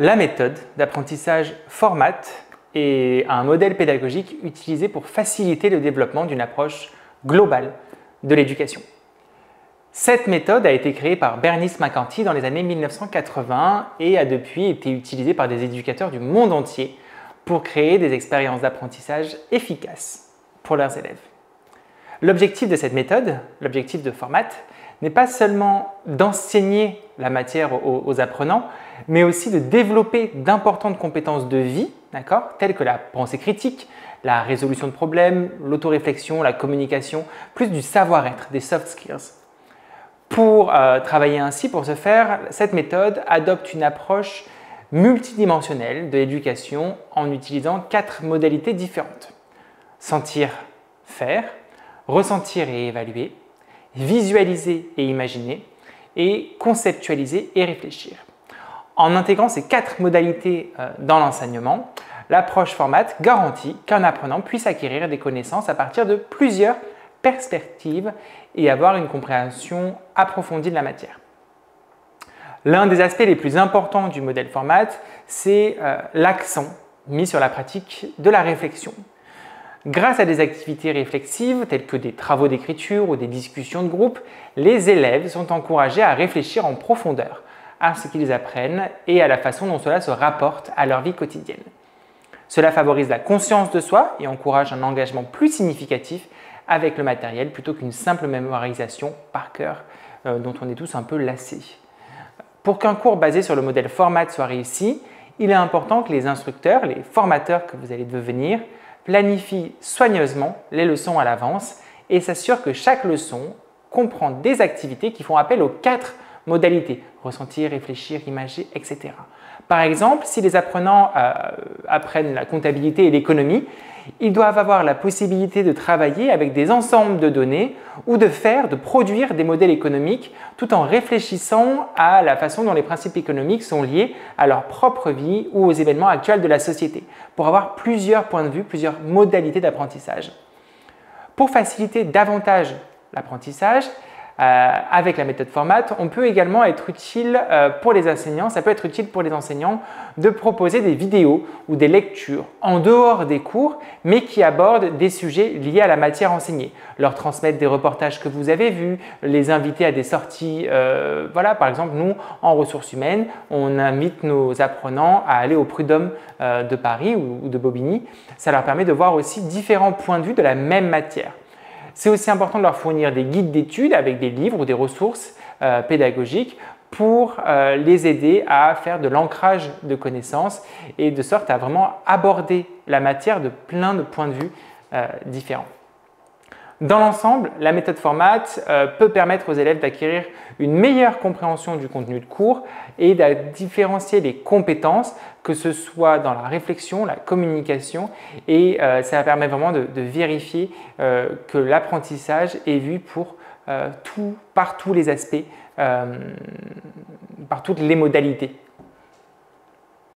La méthode d'apprentissage Format est un modèle pédagogique utilisé pour faciliter le développement d'une approche globale de l'éducation. Cette méthode a été créée par Bernice McCarthy dans les années 1980 et a depuis été utilisée par des éducateurs du monde entier pour créer des expériences d'apprentissage efficaces pour leurs élèves. L'objectif de cette méthode, l'objectif de Format, n'est pas seulement d'enseigner la matière aux apprenants, mais aussi de développer d'importantes compétences de vie, telles que la pensée critique, la résolution de problèmes, l'autoréflexion, la communication, plus du savoir-être, des soft skills. Pour travailler ainsi, pour ce faire, cette méthode adopte une approche multidimensionnelle de l'éducation en utilisant 4 modalités différentes. Sentir, faire, ressentir et évaluer, visualiser et imaginer, et conceptualiser et réfléchir. En intégrant ces 4 modalités dans l'enseignement, l'approche Format garantit qu'un apprenant puisse acquérir des connaissances à partir de plusieurs perspectives et avoir une compréhension approfondie de la matière. L'un des aspects les plus importants du modèle Format, c'est l'accent mis sur la pratique de la réflexion. Grâce à des activités réflexives telles que des travaux d'écriture ou des discussions de groupe, les élèves sont encouragés à réfléchir en profondeur à ce qu'ils apprennent et à la façon dont cela se rapporte à leur vie quotidienne. Cela favorise la conscience de soi et encourage un engagement plus significatif avec le matériel plutôt qu'une simple mémorisation par cœur dont on est tous un peu lassés. Pour qu'un cours basé sur le modèle Format soit réussi, il est important que les instructeurs, les formateurs que vous allez devenir, planifient soigneusement les leçons à l'avance et s'assurent que chaque leçon comprend des activités qui font appel aux 4 modalités, ressentir, réfléchir, imager, etc. Par exemple, si les apprenants apprennent la comptabilité et l'économie, ils doivent avoir la possibilité de travailler avec des ensembles de données ou de produire des modèles économiques tout en réfléchissant à la façon dont les principes économiques sont liés à leur propre vie ou aux événements actuels de la société, pour avoir plusieurs points de vue, plusieurs modalités d'apprentissage. Pour faciliter davantage l'apprentissage, avec la méthode Format, on peut également être utile pour les enseignants, ça peut être utile pour les enseignants de proposer des vidéos ou des lectures en dehors des cours, mais qui abordent des sujets liés à la matière enseignée. Leur transmettre des reportages que vous avez vus, les inviter à des sorties. Par exemple, nous, en ressources humaines, on invite nos apprenants à aller au Prud'homme de Paris ou de Bobigny. Ça leur permet de voir aussi différents points de vue de la même matière. C'est aussi important de leur fournir des guides d'études avec des livres ou des ressources pédagogiques pour les aider à faire de l'ancrage de connaissances et de sorte à vraiment aborder la matière de plein de points de vue différents. Dans l'ensemble, la méthode Format peut permettre aux élèves d'acquérir une meilleure compréhension du contenu de cours et de différencier les compétences, que ce soit dans la réflexion, la communication, et ça permet vraiment de vérifier que l'apprentissage est vu par tous les aspects, par toutes les modalités